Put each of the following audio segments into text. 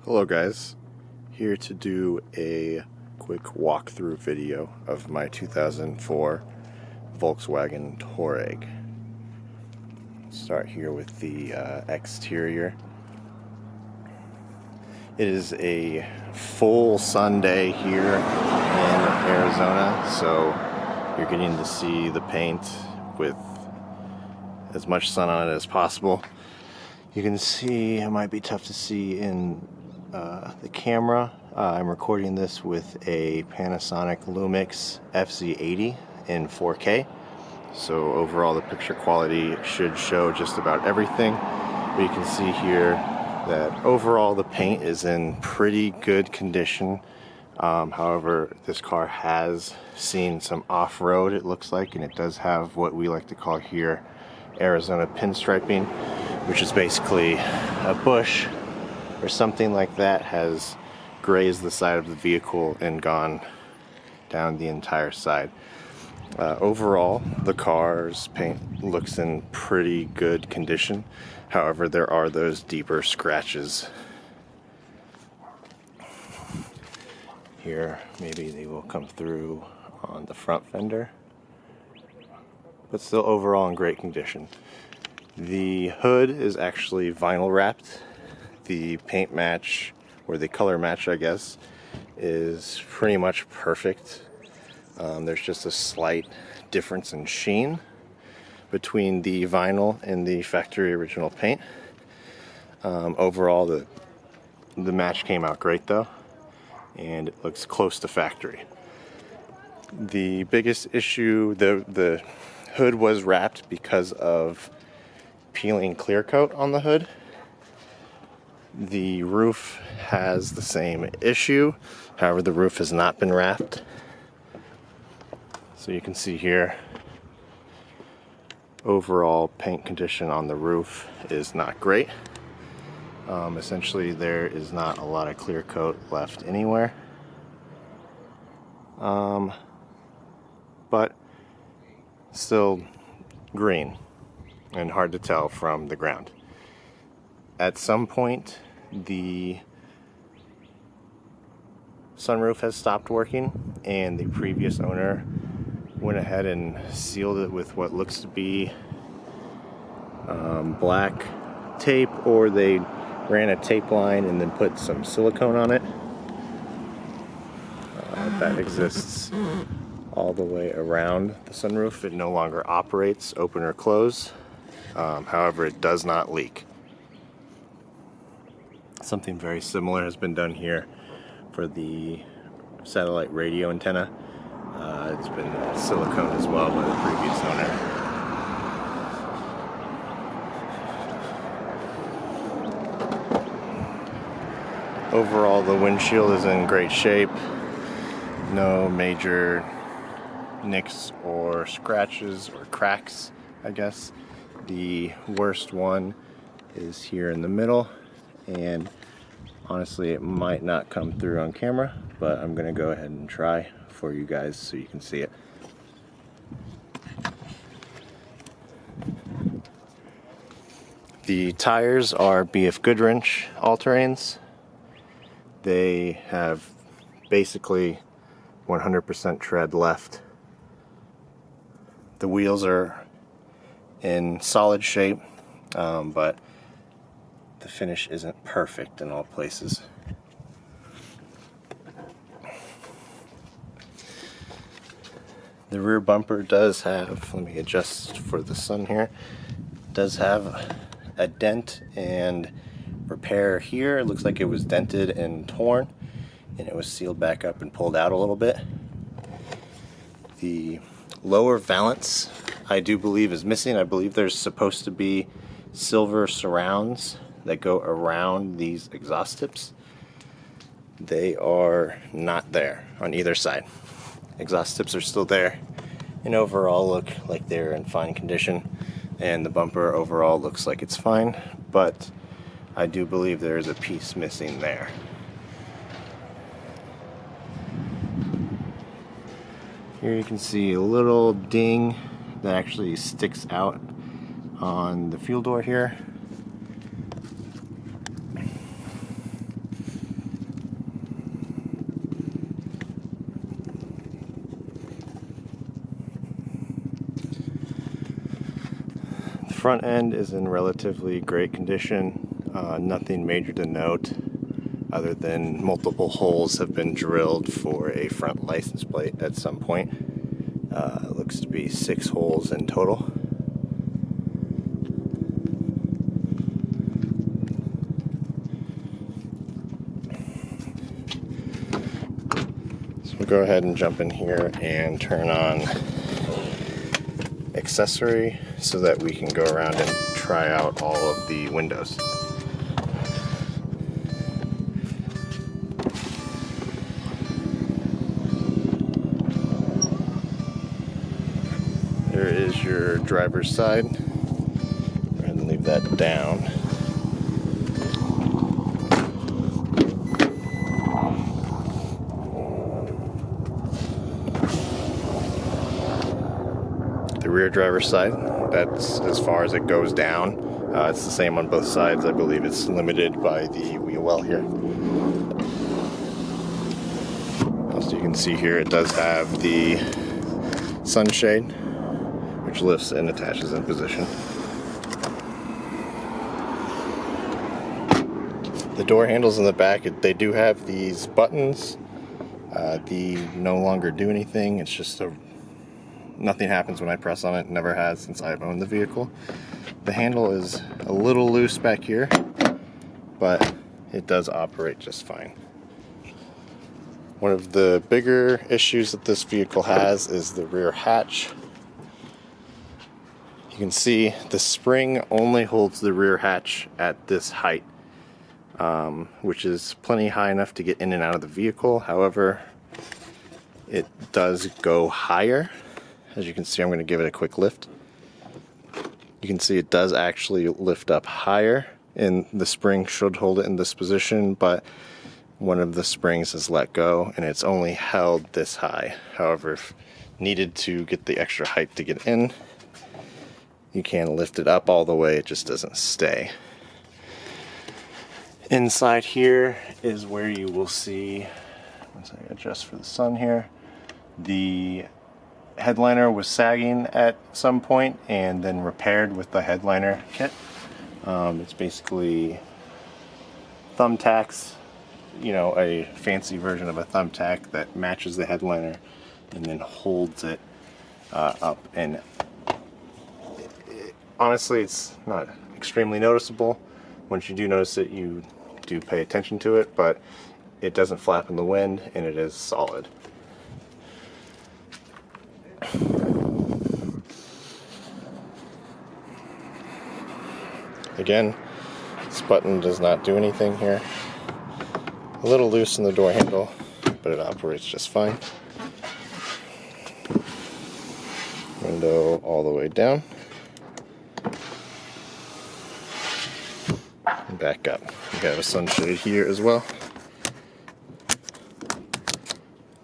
Hello guys, here to do a quick walkthrough video of my 2004 Volkswagen Touareg. Start here with the exterior. It is a full sun day here in Arizona, so you're getting to see the paint with as much sun on it as possible. You can see, it might be tough to see in the camera. I'm recording this with a Panasonic Lumix FZ80 in 4K. So overall the picture quality should show just about everything. But you can see here that overall the paint is in pretty good condition. However, this car has seen some off-road, it looks like, and it does have what we like to call here Arizona pinstriping, which is basically a bush or something like that has grazed the side of the vehicle and gone down the entire side. Overall, the car's paint looks in pretty good condition. However, there are those deeper scratches. Here, maybe they will come through on the front fender, but still overall in great condition. The hood is actually vinyl wrapped. The paint match, or the color match I guess, is pretty much perfect. There's just a slight difference in sheen between the vinyl and the factory original paint. Overall the match came out great though, and it looks close to factory. The biggest issue, the hood was wrapped because of peeling clear coat on the hood. The roof has the same issue, however the roof has not been wrapped. So you can see here, overall paint condition on the roof is not great. Essentially there is not a lot of clear coat left anywhere. But still green and hard to tell from the ground. At some point, the sunroof has stopped working, and the previous owner went ahead and sealed it with what looks to be black tape, or they ran a tape line and then put some silicone on it. That exists all the way around the sunroof. It no longer operates open or close. However, it does not leak. Something very similar has been done here for the satellite radio antenna. It's been silicone as well by the previous owner. Overall, the windshield is in great shape. No major nicks or scratches or cracks, I guess. The worst one is here in the middle, and honestly it might not come through on camera, but I'm gonna go ahead and try for you guys so you can see it. The tires are BF Goodwrench all-terrains. They have basically 100% tread left. The wheels are in solid shape, but the finish isn't perfect in all places. The rear bumper does have, let me adjust for the sun here, does have a dent and repair here. It looks like it was dented and torn, and it was sealed back up and pulled out a little bit. The lower valance, I do believe, is missing. I believe there's supposed to be silver surrounds that go around these exhaust tips. They are not there on either side. Exhaust tips are still there and overall look like they're in fine condition, and the bumper overall looks like it's fine, but I do believe there is a piece missing there. Here you can see a little ding that actually sticks out on the fuel door here. front end is in relatively great condition. Nothing major to note other than multiple holes have been drilled for a front license plate at some point. It looks to be 6 holes in total. So we'll go ahead and jump in here and turn on accessory so that we can go around and try out all of the windows. There is your driver's side. Go ahead and leave that down. The rear driver's side, that's as far as it goes down. It's the same on both sides. I believe it's limited by the wheel well here. As you can see here, it does have the sunshade, which lifts and attaches in position. The door handles in the back, they do have these buttons. They no longer do anything. It's just nothing happens when I press on it. Never has since I've owned the vehicle. The handle is a little loose back here, but it does operate just fine. One of the bigger issues that this vehicle has is the rear hatch. You can see the spring only holds the rear hatch at this height, which is plenty high enough to get in and out of the vehicle. However, it does go higher. As you can see, I'm going to give it a quick lift. You can see it does actually lift up higher, and the spring should hold it in this position, but one of the springs is let go and it's only held this high. However, if needed to get the extra height to get in, you can lift it up all the way, it just doesn't stay. Inside here is where you will see, once I adjust for the sun here, the headliner was sagging at some point and then repaired with the headliner kit. It's basically thumbtacks, you know, a fancy version of a thumbtack that matches the headliner and then holds it up. And honestly, it's not extremely noticeable. Once you do notice it, you do pay attention to it, but it doesn't flap in the wind and it is solid. Again, this button does not do anything here. A little loose in the door handle, but it operates just fine. Window all the way down. And back up. We have a sunshade here as well.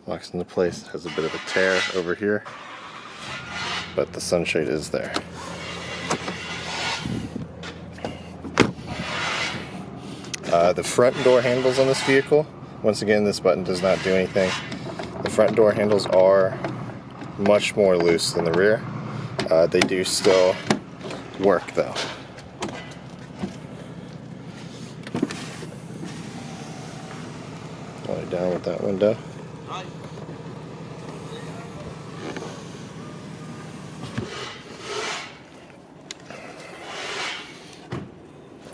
Locks into place, has a bit of a tear over here, but the sunshade is there. The front door handles on this vehicle, once again, this button does not do anything. The front door handles are much more loose than the rear. They do still work though. All the way down with that window.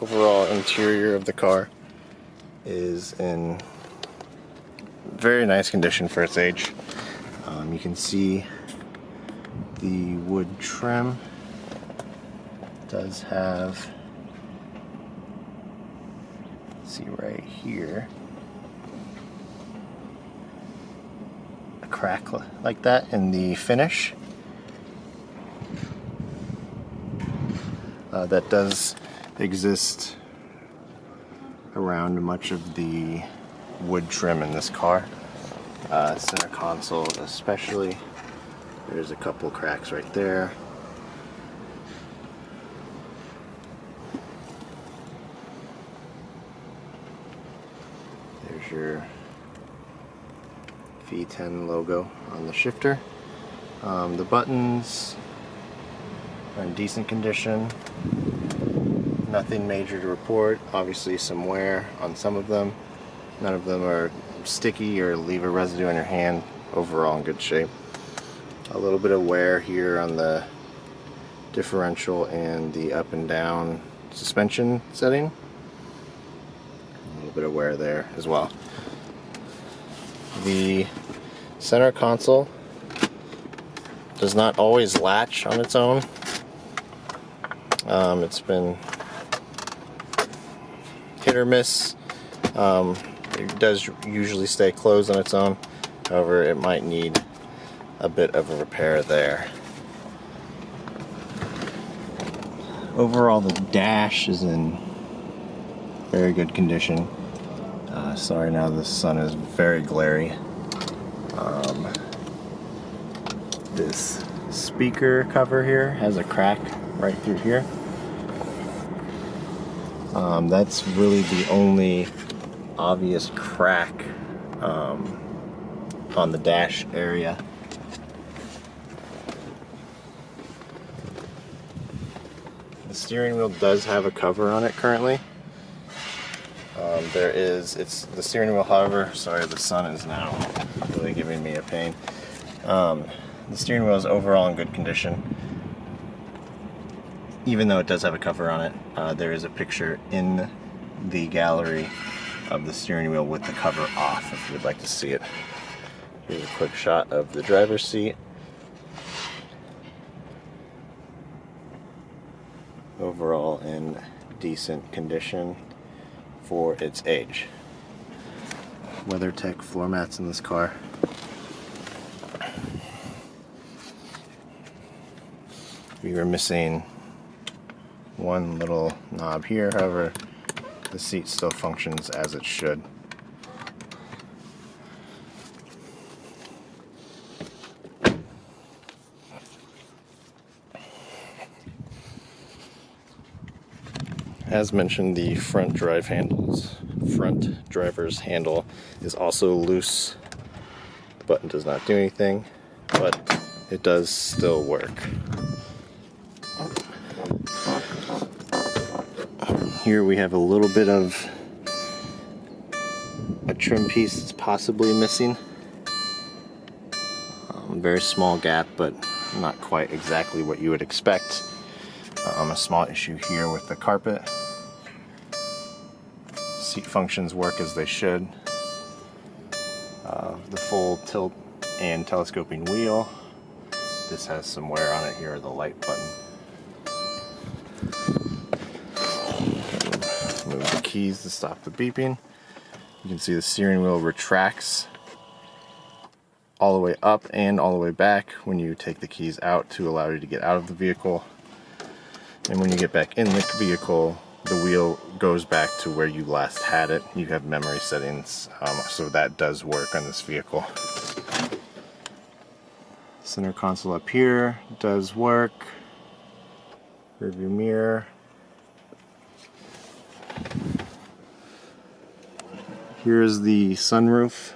Overall interior of the car is in very nice condition for its age. You can see the wood trim does have, see right here, a crack like that in the finish. That does exist around much of the wood trim in this car. Center console especially. There's a couple cracks right there. There's your V10 logo on the shifter. The buttons are in decent condition. Nothing major to report. Obviously some wear on some of them. None of them are sticky or leave a residue on your hand. Overall in good shape. A little bit of wear here on the differential and the up and down suspension setting. A little bit of wear there as well. The center console does not always latch on its own. It's been hit or miss. It does usually stay closed on its own. However, it might need a bit of a repair there. Overall, the dash is in very good condition. Sorry, now the sun is very glary. This speaker cover here has a crack right through here. That's really the only obvious crack on the dash area. The steering wheel does have a cover on it currently. The steering wheel, however, sorry, the sun is now really giving me a pain. The steering wheel is overall in good condition. Even though it does have a cover on it, there is a picture in the gallery of the steering wheel with the cover off if you'd like to see it. Here's a quick shot of the driver's seat. Overall in decent condition for its age. WeatherTech floor mats in this car. We were missing one little knob here, however, the seat still functions as it should. As mentioned, the front driver's handle is also loose. The button does not do anything, but it does still work. Here we have a little bit of a trim piece that's possibly missing. Very small gap, but not quite exactly what you would expect. A small issue here with the carpet. Seat functions work as they should. The full tilt and telescoping wheel. This has some wear on it here, the light button. Move the keys to stop the beeping. You can see the steering wheel retracts all the way up and all the way back when you take the keys out to allow you to get out of the vehicle. And when you get back in the vehicle, the wheel goes back to where you last had it. You have memory settings, so that does work on this vehicle. Center console up here does work. Rearview mirror. Here's the sunroof.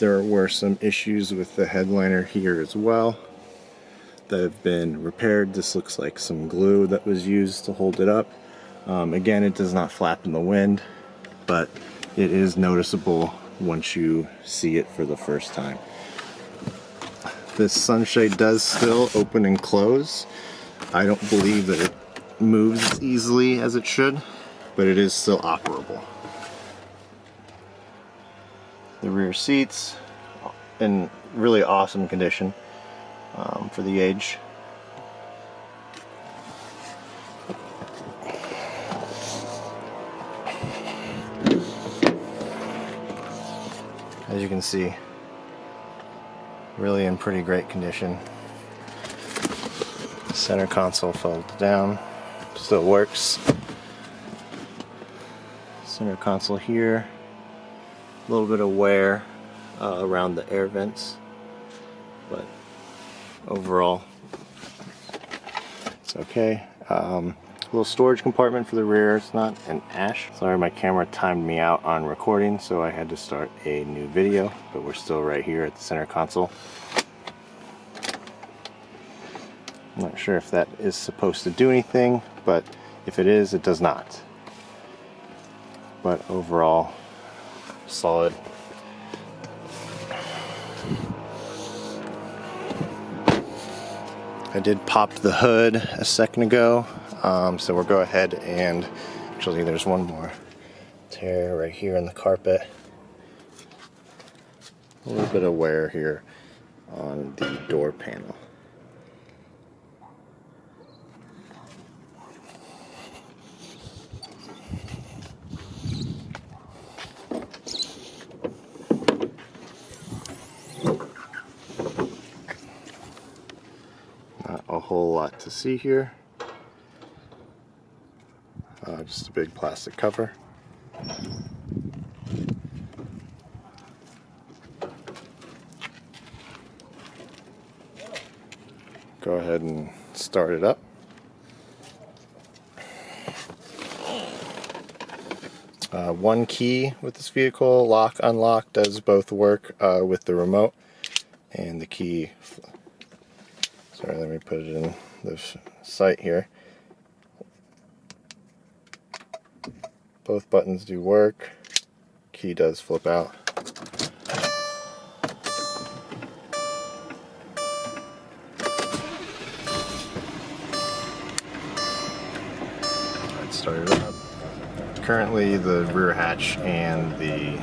There were some issues with the headliner here as well that have been repaired. This looks like some glue that was used to hold it up. Again, it does not flap in the wind, but it is noticeable once you see it for the first time. This sunshade does still open and close. I don't believe that it moves as easily as it should, but it is still operable. The rear seats in really awesome condition for the age. As you can see, really in pretty great condition. Center console folded down, still works. Center console here, a little bit of wear around the air vents, but overall it's okay. Little storage compartment for the rear. It's not an ash. Sorry, my camera timed me out on recording, so I had to start a new video, but we're still right here at the center console. I'm not sure if that is supposed to do anything, but if it is, it does not. But overall, solid. I did pop the hood a second ago, so we'll go ahead and, actually there's one more tear right here in the carpet. A little bit of wear here on the door panel. Not a whole lot to see here. Just a big plastic cover. Go ahead and start it up. One key with this vehicle, lock, unlock, does both work with the remote and the key. Sorry, let me put it in the sight here. Both buttons do work. Key does flip out. Let's start it up. Currently the rear hatch and the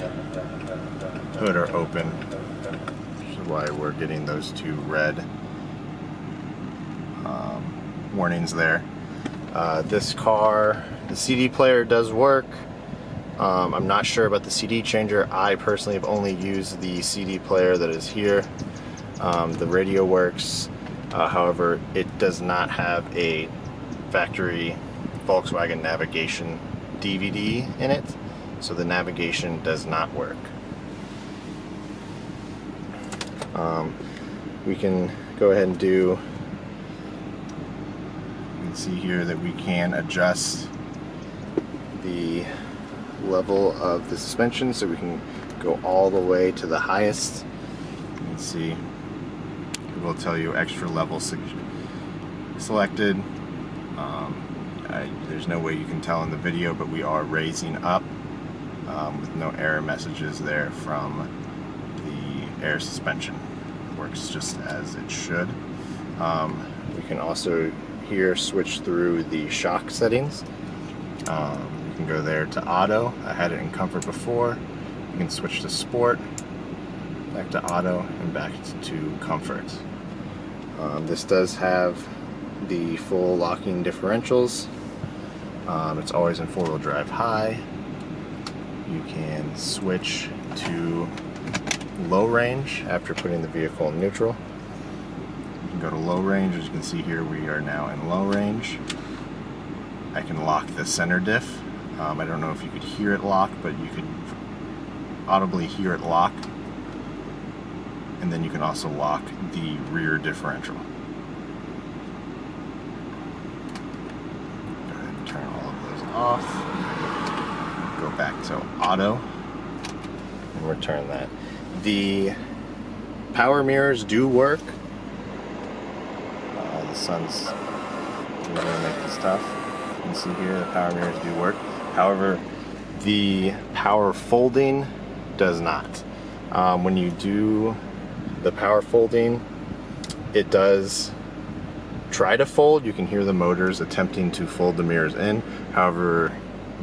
hood are open, which is why we're getting those two red warnings there. This car, the CD player does work. I'm not sure about the CD changer. I personally have only used the CD player that is here. The radio works, however it does not have a factory Volkswagen navigation DVD in it, so the navigation does not work. We can go ahead and do, you can see here that we can adjust the level of the suspension, so we can go all the way to the highest. You can see it will tell you extra level selected. There's no way you can tell in the video, but we are raising up with no error messages there from the air suspension. It works just as it should. We can also here switch through the shock settings. You can go there to auto. I had it in comfort before. You can switch to sport, back to auto, and back to comfort. This does have the full locking differentials. It's always in four-wheel drive high. You can switch to low range after putting the vehicle in neutral. You can go to low range. As you can see here, we are now in low range. I can lock the center diff. I don't know if you could hear it lock, but you could audibly hear it lock. And then you can also lock the rear differential. Go ahead and turn all of those off. Go back to auto and return that. The power mirrors do work. The sun's really gonna make this tough. You can see here the power mirrors do work. However, the power folding does not. When you do the power folding, it does try to fold. You can hear the motors attempting to fold the mirrors in. However,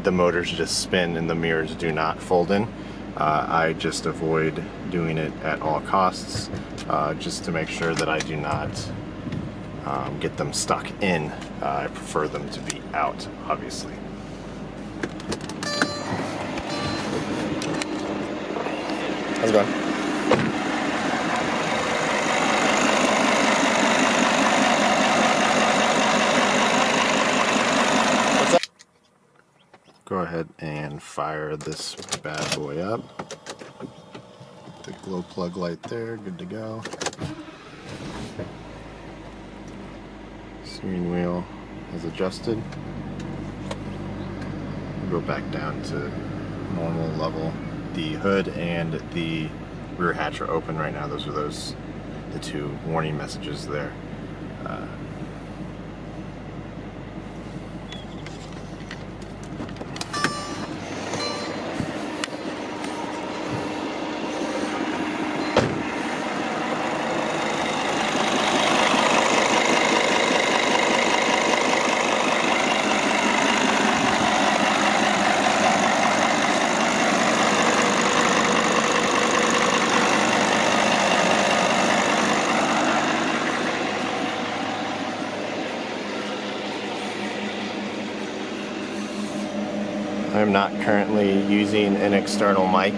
the motors just spin and the mirrors do not fold in. I just avoid doing it at all costs, just to make sure that I do not get them stuck in. I prefer them to be out, obviously. How's it going? Go ahead and fire this bad boy up. The glow plug light there, good to go. Steering wheel is adjusted. We'll go back down to normal level. The hood and the rear hatch are open right now. Those are the two warning messages there. I'm not currently using an external mic,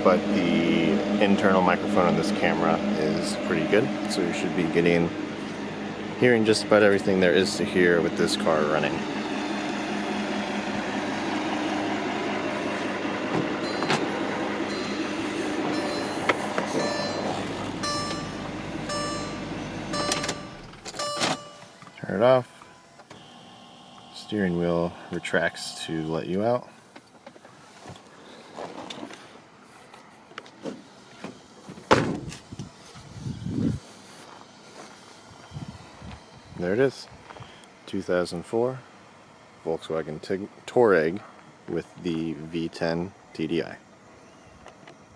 but the internal microphone on this camera is pretty good, so you should be hearing just about everything there is to hear with this car running. Turn it off. Steering wheel retracts to let you out. There it is. 2004 Volkswagen Touareg with the V10 TDI.